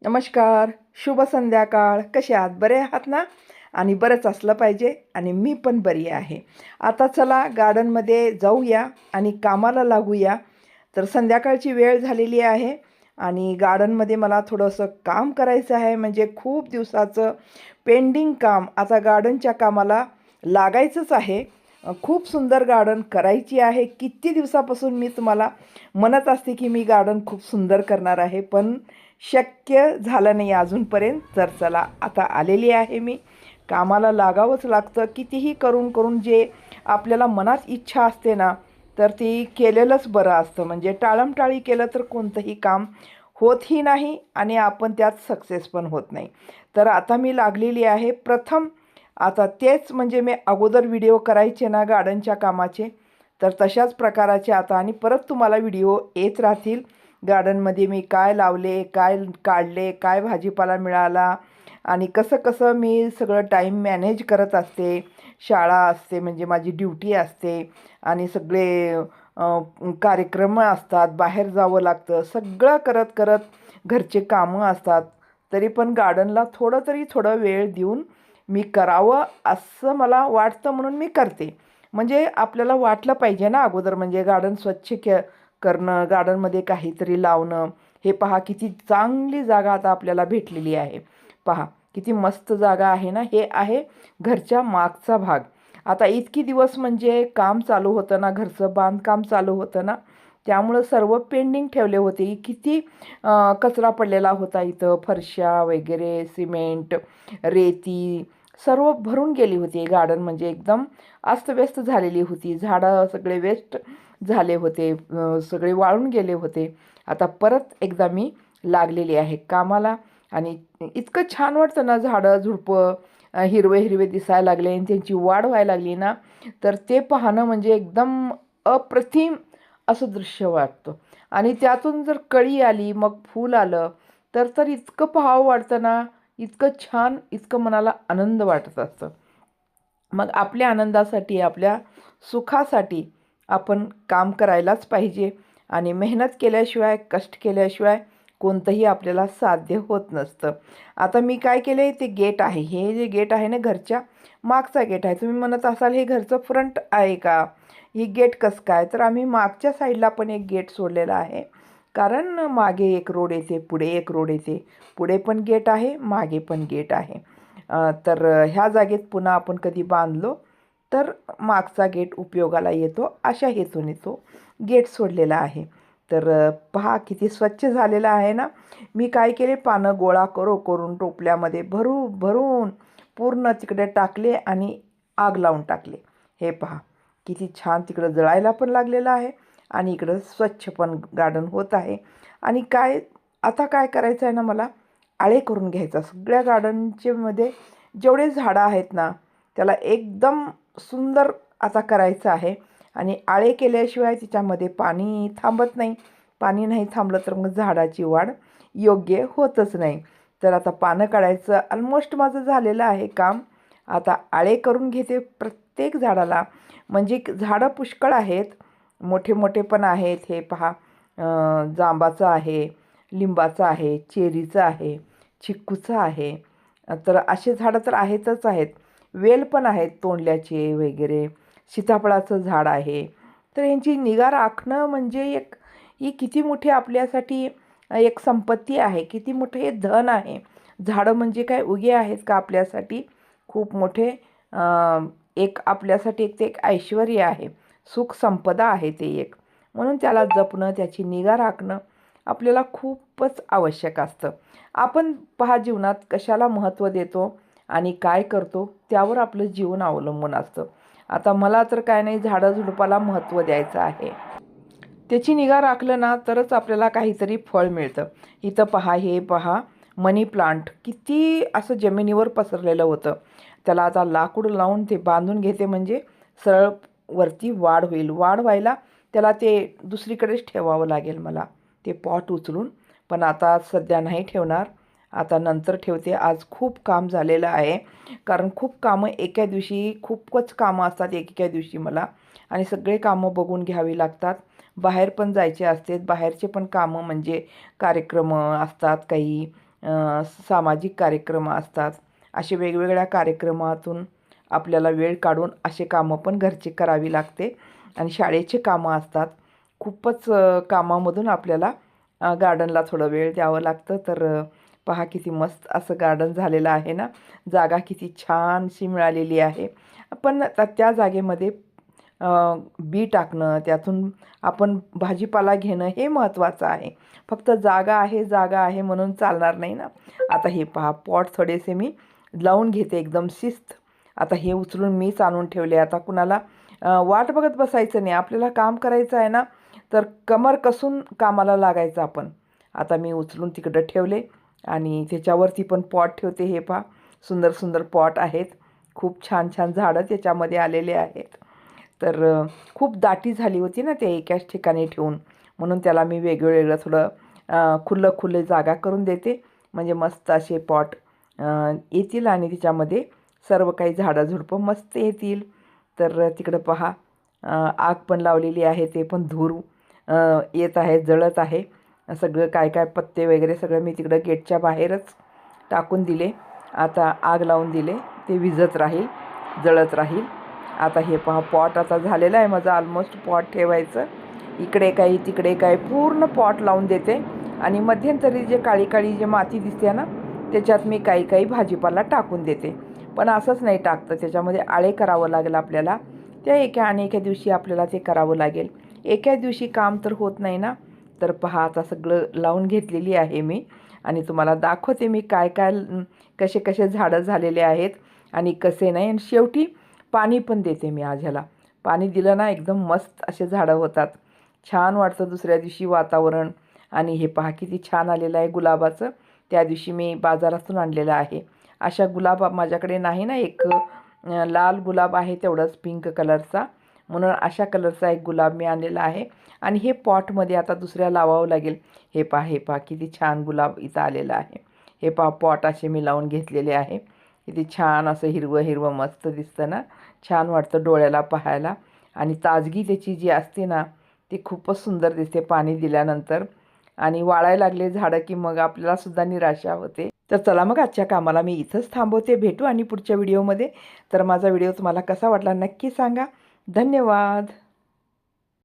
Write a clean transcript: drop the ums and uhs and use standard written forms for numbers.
नमस्कार, शुभ संध्याकाळ. कसे आहात? बरे आहात ना? आणि बरंच असलं पाहिजे आणि मी पण बरी आहे. आता चला गार्डनमध्ये जाऊया आणि कामाला लागूया. तर संध्याकाळची वेळ झालेली आहे आणि गार्डनमध्ये मला थोडंसं काम करायचं आहे. म्हणजे खूप दिवसाचं पेंडिंग काम आता गार्डनच्या कामाला लागायचंच आहे. खूप सुंदर गार्डन करायची आहे. किती दिवसापासून मी तुम्हाला म्हणत असते की मी गार्डन खूप सुंदर करणार आहे, पण शक्य झालं नाही अजूनपर्यंत. तर चला आता आलेली आहे मी. कामाला लागावंच लागतं. कितीही करून करून जे आपल्याला मनात इच्छा असते ना, तर ती केलेलंच बरं असतं. म्हणजे टाळमटाळी केलं तर कोणतंही काम होतही नाही आणि आपण त्यात सक्सेस पण होत नाही. तर आता मी लागलेली आहे. प्रथम आता तेच म्हणजे मी अगोदर व्हिडिओ करायचे ना गार्डनच्या कामाचे, तर तशाच प्रकाराचे आता आणि परत तुम्हाला व्हिडिओ येत राहतील. गार्डनमध्ये मी काय लावले, काय काढले, काय भाजीपाला मिळाला आणि कसं कसं मी सगळं टाईम मॅनेज करत असते. शाळा असते म्हणजे माझी ड्युटी असते आणि सगळे कार्यक्रम असतात, बाहेर जावं लागतं. सगळं करत करत घरचे कामं असतात. तरी पण गार्डनला थोडं वेळ देऊन मी करावं असं मला वाटतं म्हणून मी करते. म्हणजे आपल्याला वाटलं पाहिजे ना अगोदर, म्हणजे गार्डन स्वच्छ करणं, गार्डनमध्ये काहीतरी लावणं. हे पहा किती चांगली जागा आता आपल्याला भेटलेली आहे. पहा किती मस्त जागा आहे ना. हे आहे घरच्या मागचा भाग. आता इतकी दिवस म्हणजे काम चालू होतं ना, घरचं बांधकाम चालू होतं ना, त्यामुळं सर्व पेंडिंग ठेवले होते. किती कचरा पडलेला होता इथं, फरशा वगैरे, सिमेंट, रेती सर्व भरून गेली होती. गार्डन म्हणजे एकदम अस्तव्यस्त झालेली होती. झाडं सगळे वेस्ट झाले होते, सगळे वाळून गेले होते. आता परत एकदा मी लागलेली आहे कामाला आणि इतकं छान वाटतं ना, झाडं झुडपं हिरवे हिरवे दिसायला लागले आणि त्यांची वाढ व्हायला लागली ना, तर ते पाहणं म्हणजे एकदम अप्रतिम असं दृश्य वाटतं. आणि त्यातून जर कळी आली, मग फूल आलं, तर तर इतकं पाहावं वाटतं ना, इतकं छान, इतकं मनाला आनंद वाटत असतं. मग आपल्या आनंदासाठी, आपल्या सुखासाठी आपण काम करायलाच पाहिजे आणि मेहनत केल्याशिवाय, कष्ट केल्याशिवाय कोणतंही आपल्याला साध्य होत नसतं. आता मी काय केलं आहे, ते गेट आहे. हे जे गेट आहे ना, घरच्या मागचा गेट आहे. तुम्ही म्हणत असाल हे घरचं फ्रंट आहे का? ही गेट कसं काय? तर आम्ही मागच्या साईडला पण एक गेट सोडलेला आहे. कारण मागे एक रोड येते, पुढे एक रोड येते. पुढे पण गेट आहे, मागे पण गेट आहे. तर ह्या जागेत पुन्हा आपण कधी बांधलो तर मागचा गेट उपयोगाला येतो, अशा हेतूने तो गेट सोडलेला आहे. तर पहा किती स्वच्छ झालेला आहे ना. मी काय केले, पानं गोळा करून टोपल्यामध्ये भरून पूर्ण तिकडे टाकले आणि आग लावून टाकले. हे पहा किती छान तिकडं जळायला पण लागलेलं आहे आणि इकडं स्वच्छ पण गार्डन होत आहे. आणि काय आता काय करायचं आहे ना, मला आळे करून घ्यायचा सगळ्या गार्डनचे मध्ये जेवढे झाडं आहेत ना, त्याला एकदम सुंदर आता करायचं आहे. आणि आळे केल्याशिवाय तिच्यामध्ये पाणी थांबत नाही. पाणी नाही थांबलं तर मग झाडाची वाढ योग्य होतच नाही. तर आता पानं काढायचं ऑलमोस्ट माझं झालेलं आहे काम. आता आळे करून घेते प्रत्येक झाडाला. म्हणजे झाडं पुष्कळ आहेत, मोठे मोठे पण आहेत. हे पहा जांबाचं आहे, लिंबाचं आहे, चेरीचं आहे, चिक्कूचं आहे. तर असे झाडं तर आहेतच आहेत. वेल पण आहेत तोंडल्याचे वगैरे, सीताफळाचं झाड आहे. तर यांची निगा राखणं म्हणजे ही किती मोठी आपल्यासाठी एक संपत्ती आहे, किती मोठं हे धन आहे. झाडं म्हणजे काय उगे आहेत का आपल्यासाठी? खूप मोठे एक आपल्यासाठी ते एक ऐश्वर्य आहे, सुख संपदा आहे ते एक. म्हणून त्याला जपणं, त्याची निगा राखणं आपल्याला खूपच आवश्यक असतं. आपण पहा जीवनात कशाला महत्त्व देतो आणि काय करतो त्यावर आपलं जीवन अवलंबून असतं. आता मला तर काय नाही, झाडं झुडपाला महत्त्व द्यायचं आहे. त्याची निगा राखलं ना तरच आपल्याला काहीतरी फळ मिळतं. इथं पहा, हे पहा मनी प्लांट किती असं जमिनीवर पसरलेलं होतं. त्याला आता लाकूड लावून ते बांधून घेते म्हणजे सरळ वरती वाढ होईल. वाढ व्हायला त्याला ते दुसरीकडेच ठेवावं लागेल मला, ते पॉट उचलून. पण आता सध्या नाही ठेवणार, आता नंतर ठेवते. आज खूप काम झालेलं आहे, कारण खूप कामं एका दिवशी, खूपच कामं असतात एकेका दिवशी मला आणि सगळे कामं बघून घ्यावी लागतात. बाहेर पण जायचे असते, बाहेरचे पण कामं म्हणजे कार्यक्रम असतात काही, सामाजिक कार्यक्रम असतात. असे वेगवेगळ्या कार्यक्रमातून आपल्याला वेळ काढून असे कामं पण घरची करावी लागते. आणि शाळेचे कामं असतात. खूपच कामामधून आपल्याला गार्डनला थोडं वेळ द्यावं लागतं. तर पहा किती मस्त असं गार्डन झालेलं आहे ना. जागा किती छानशी मिळालेली आहे. पण त्या जागेमध्ये बी टाकणं, त्यातून आपण भाजीपाला घेणं हे महत्त्वाचं आहे. फक्त जागा आहे म्हणून चालणार नाही ना. आता हे पहा पॉट थोडेसे मी लावून घेते एकदम शिस्त. आता हे उचलून मीच आणून ठेवले. आता कुणाला वाट बघत बसायचं नाही. आपल्याला काम करायचं आहे ना, तर कमर कसून कामाला लागायचं आपण. आता मी उचलून तिकडं ठेवले आणि त्याच्यावरती पण पॉट ठेवते. हे पहा सुंदर सुंदर पॉट आहेत. खूप छान छान झाडं त्याच्यामध्ये आलेले आहेत. तर खूप दाटी झाली होती ना ते एकाच ठिकाणी ठेवून, म्हणून त्याला मी वेगवेगळं थोडं खुल्लं जागा करून देते. म्हणजे मस्त असे पॉट येतील आणि त्याच्यामध्ये सर्व काही झाडं झुडपं मस्त येतील. तर तिकडं पहा आग पण लावलेली आहे. ते पण धूर येत आहे, जळत आहे. सगळं काय काय पत्ते वगैरे सगळं मी तिकडं गेटच्या बाहेरच टाकून दिले. आता आग लावून दिले. ते विझत राहील, जळत राहील. आता हे पहा पॉट आता झालेलं आहे माझं ऑलमोस्ट पॉट ठेवायचं. इकडे काही तिकडे काही पूर्ण पॉट लावून देते. आणि मध्यंतरी जे काळी काळी जे माती दिसते ना, त्याच्यात मी काही काही भाजीपाला टाकून देते. पण असंच नाही टाकतं, त्याच्यामध्ये आळे करावं लागेल आपल्याला. त्या एका दिवशी आपल्याला ते करावं लागेल. एका दिवशी काम तर होत नाही ना. तर पहा आता सगळं लावून घेतलेली आहे मी. आणि तुम्हाला दाखवते मी काय काय कसे कसे झाडं झालेले आहेत आणि कसे नाही. आणि शेवटी पाणी पण देते मी आज ह्याला. पाणी दिलं ना एकदम मस्त असे झाडं होतात. छान वाटतं दुसऱ्या दिवशी वातावरण. आणि हे पहा किती छान आलेलं आहे गुलाबाचं. त्या दिवशी मी बाजारातून आणलेलं आहे. अशा गुलाब माझ्याकडे नाही ना. एक लाल गुलाब आहे तेवढाच पिंक कलरचा, म्हणून अशा कलरचा एक गुलाब मी आणलेला आहे. आणि हे पॉटमध्ये आता दुसऱ्या लावावं लागेल. हे पहा किती छान गुलाब इथं आलेलं आहे. हे पहा पॉट असे मी लावून घेतलेले आहे. किती छान असं हिरवं हिरवं मस्त दिसतं ना. छान वाटतं डोळ्याला पाहायला. आणि ताजगी त्याची जी असते ना, ती खूपच सुंदर दिसते पाणी दिल्यानंतर. आणि वाळायला लागले झाडं की मग आपल्याला सुद्धा निराशा होते. तर चला मग आजच्या कामाला मी इथंच थांबवते. भेटू आणि पुढच्या व्हिडिओमध्ये. तर माझा व्हिडिओ तुम्हाला कसा वाटला नक्की सांगा. धन्यवाद.